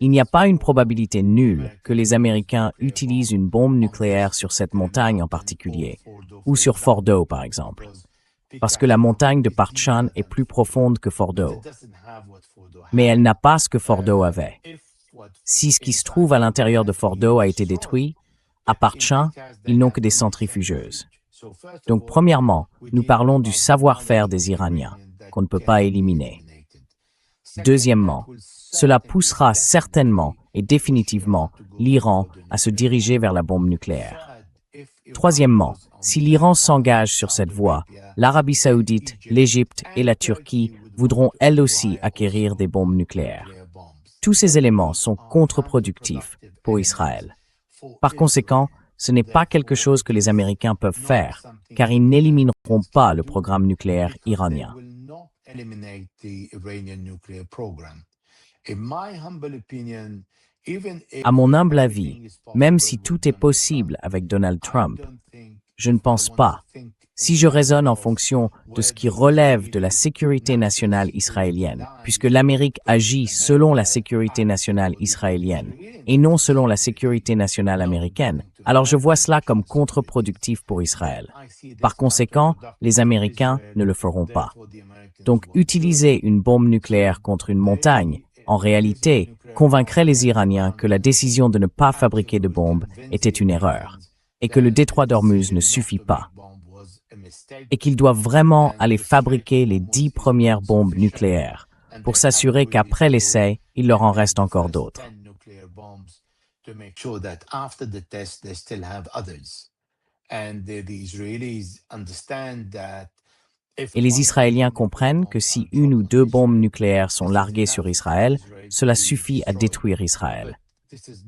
Il n'y a pas une probabilité nulle que les Américains utilisent une bombe nucléaire sur cette montagne en particulier, ou sur Fordo par exemple, parce que la montagne de Parchin est plus profonde que Fordo. Mais elle n'a pas ce que Fordo avait. Si ce qui se trouve à l'intérieur de Fordo a été détruit, à Parchin, ils n'ont que des centrifugeuses. Donc premièrement, nous parlons du savoir-faire des Iraniens, qu'on ne peut pas éliminer. Deuxièmement, cela poussera certainement et définitivement l'Iran à se diriger vers la bombe nucléaire. Troisièmement, si l'Iran s'engage sur cette voie, l'Arabie saoudite, l'Égypte et la Turquie voudront elles aussi acquérir des bombes nucléaires. Tous ces éléments sont contre-productifs pour Israël. Par conséquent, ce n'est pas quelque chose que les Américains peuvent faire, car ils n'élimineront pas le programme nucléaire iranien. À mon humble avis, même si tout est possible avec Donald Trump, je ne pense pas. Si je raisonne en fonction de ce qui relève de la sécurité nationale israélienne, puisque l'Amérique agit selon la sécurité nationale israélienne et non selon la sécurité nationale américaine, alors je vois cela comme contre-productif pour Israël. Par conséquent, les Américains ne le feront pas. Donc, utiliser une bombe nucléaire contre une montagne, en réalité, convaincrait les Iraniens que la décision de ne pas fabriquer de bombes était une erreur, et que le détroit d'Ormuz ne suffit pas, et qu'ils doivent vraiment aller fabriquer les 10 premières bombes nucléaires pour s'assurer qu'après l'essai, il leur en reste encore d'autres. Et les Israéliens comprennent que si une ou deux bombes nucléaires sont larguées sur Israël, cela suffit à détruire Israël.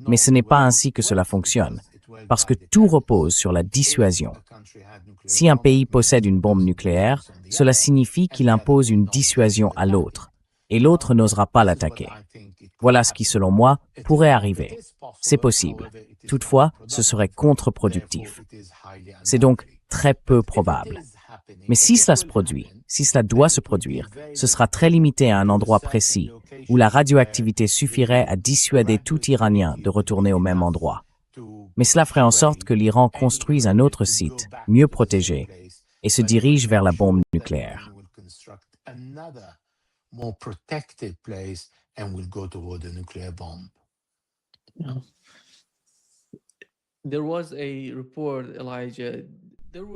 Mais ce n'est pas ainsi que cela fonctionne, parce que tout repose sur la dissuasion. Si un pays possède une bombe nucléaire, cela signifie qu'il impose une dissuasion à l'autre, et l'autre n'osera pas l'attaquer. Voilà ce qui, selon moi, pourrait arriver. C'est possible. Toutefois, ce serait contre-productif. C'est donc très peu probable. Mais si cela se produit, si cela doit se produire, ce sera très limité à un endroit précis, où la radioactivité suffirait à dissuader tout Iranien de retourner au même endroit. Mais cela ferait en sorte que l'Iran construise un autre site, mieux protégé, et se dirige vers la bombe nucléaire.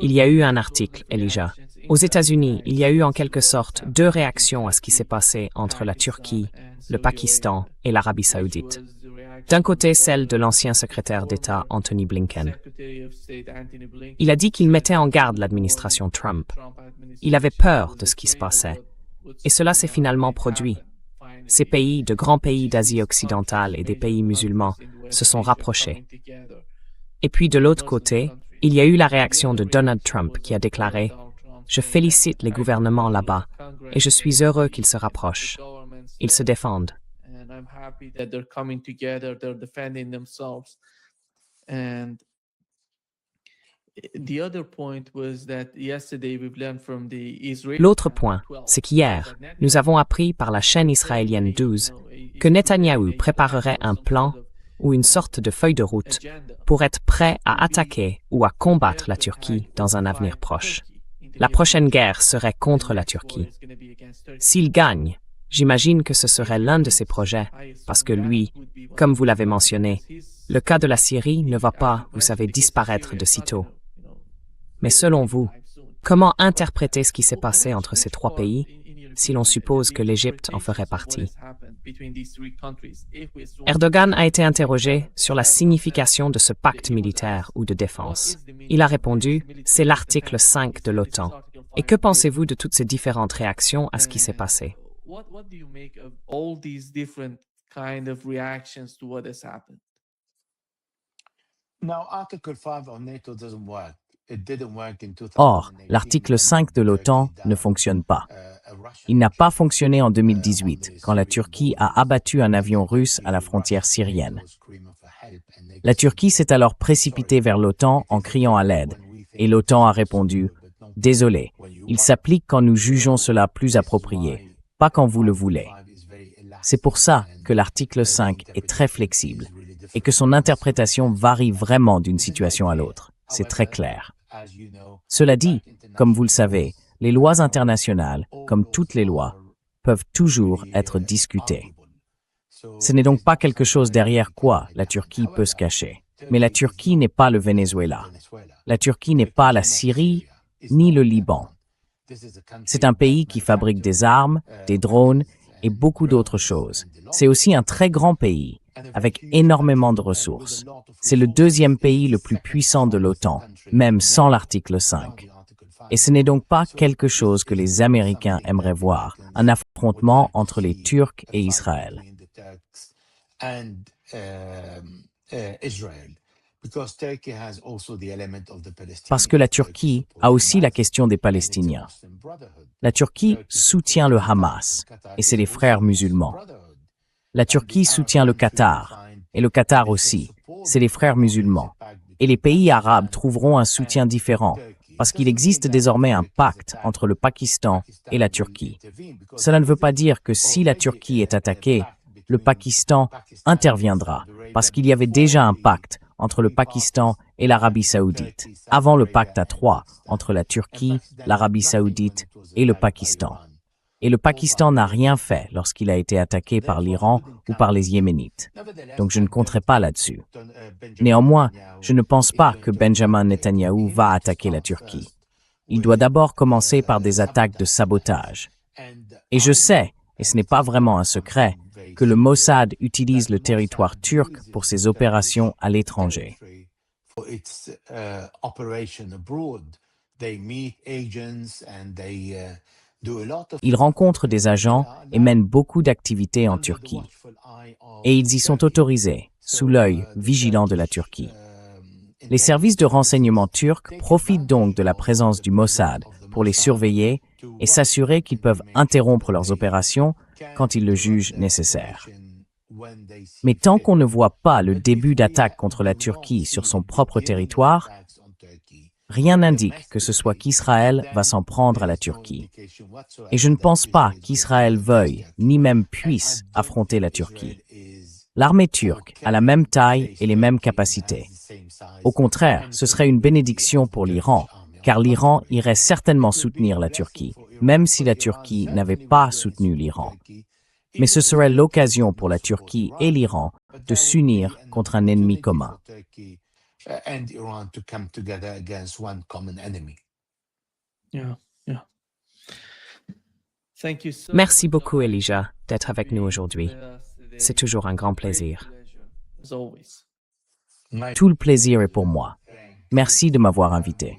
Il y a eu un article, Elijah. Aux États-Unis, il y a eu en quelque sorte deux réactions à ce qui s'est passé entre la Turquie, le Pakistan et l'Arabie saoudite. D'un côté, celle de l'ancien secrétaire d'État Anthony Blinken. Il a dit qu'il mettait en garde l'administration Trump. Il avait peur de ce qui se passait. Et cela s'est finalement produit. Ces pays, de grands pays d'Asie occidentale et des pays musulmans, se sont rapprochés. Et puis de l'autre côté, il y a eu la réaction de Donald Trump qui a déclaré « Je félicite les gouvernements là-bas et je suis heureux qu'ils se rapprochent. Ils se défendent. » L'autre point, c'est qu'hier, nous avons appris par la chaîne israélienne 12 que Netanyahou préparerait un plan ou une sorte de feuille de route pour être prêt à attaquer ou à combattre la Turquie dans un avenir proche. La prochaine guerre serait contre la Turquie. S'il gagne, j'imagine que ce serait l'un de ses projets, parce que lui, comme vous l'avez mentionné, le cas de la Syrie ne va pas, vous savez, disparaître de sitôt. Mais selon vous, comment interpréter ce qui s'est passé entre ces trois pays, si l'on suppose que l'Égypte en ferait partie? Erdogan a été interrogé sur la signification de ce pacte militaire ou de défense. Il a répondu « C'est l'article 5 de l'OTAN ». Et que pensez-vous de toutes ces différentes réactions à ce qui s'est passé? Or, l'article 5 de l'OTAN ne fonctionne pas. Il n'a pas fonctionné en 2018, quand la Turquie a abattu un avion russe à la frontière syrienne. La Turquie s'est alors précipitée vers l'OTAN en criant à l'aide, et l'OTAN a répondu « Désolé, il s'applique quand nous jugeons cela plus approprié, pas quand vous le voulez. » C'est pour ça que l'article 5 est très flexible, et que son interprétation varie vraiment d'une situation à l'autre. C'est très clair. Cela dit, comme vous le savez, les lois internationales, comme toutes les lois, peuvent toujours être discutées. Ce n'est donc pas quelque chose derrière quoi la Turquie peut se cacher. Mais la Turquie n'est pas le Venezuela. La Turquie n'est pas la Syrie, ni le Liban. C'est un pays qui fabrique des armes, des drones et beaucoup d'autres choses. C'est aussi un très grand pays, avec énormément de ressources. C'est le deuxième pays le plus puissant de l'OTAN, même sans l'article 5. Et ce n'est donc pas quelque chose que les Américains aimeraient voir, un affrontement entre les Turcs et Israël. Parce que la Turquie a aussi la question des Palestiniens. La Turquie soutient le Hamas, et c'est les frères musulmans. La Turquie soutient le Qatar, et le Qatar aussi, c'est les frères musulmans. Et les pays arabes trouveront un soutien différent, parce qu'il existe désormais un pacte entre le Pakistan et la Turquie. Cela ne veut pas dire que si la Turquie est attaquée, le Pakistan interviendra, parce qu'il y avait déjà un pacte entre le Pakistan et l'Arabie saoudite, avant le pacte à trois entre la Turquie, l'Arabie saoudite et le Pakistan. Et le Pakistan n'a rien fait lorsqu'il a été attaqué par l'Iran ou par les Yéménites. Donc je ne compterai pas là-dessus. Néanmoins, je ne pense pas que Benjamin Netanyahou va attaquer la Turquie. Il doit d'abord commencer par des attaques de sabotage. Et je sais, et ce n'est pas vraiment un secret, que le Mossad utilise le territoire turc pour ses opérations à l'étranger. Ils rencontrent des agents et mènent beaucoup d'activités en Turquie. Et ils y sont autorisés, sous l'œil vigilant de la Turquie. Les services de renseignement turcs profitent donc de la présence du Mossad pour les surveiller et s'assurer qu'ils peuvent interrompre leurs opérations quand ils le jugent nécessaire. Mais tant qu'on ne voit pas le début d'attaque contre la Turquie sur son propre territoire, rien n'indique que ce soit qu'Israël va s'en prendre à la Turquie. Et je ne pense pas qu'Israël veuille, ni même puisse, affronter la Turquie. L'armée turque a la même taille et les mêmes capacités. Au contraire, ce serait une bénédiction pour l'Iran, car l'Iran irait certainement soutenir la Turquie, même si la Turquie n'avait pas soutenu l'Iran. Mais ce serait l'occasion pour la Turquie et l'Iran de s'unir contre un ennemi commun. Merci beaucoup, Elijah, d'être avec nous aujourd'hui. C'est toujours un grand plaisir. Tout le plaisir est pour moi. Merci de m'avoir invité.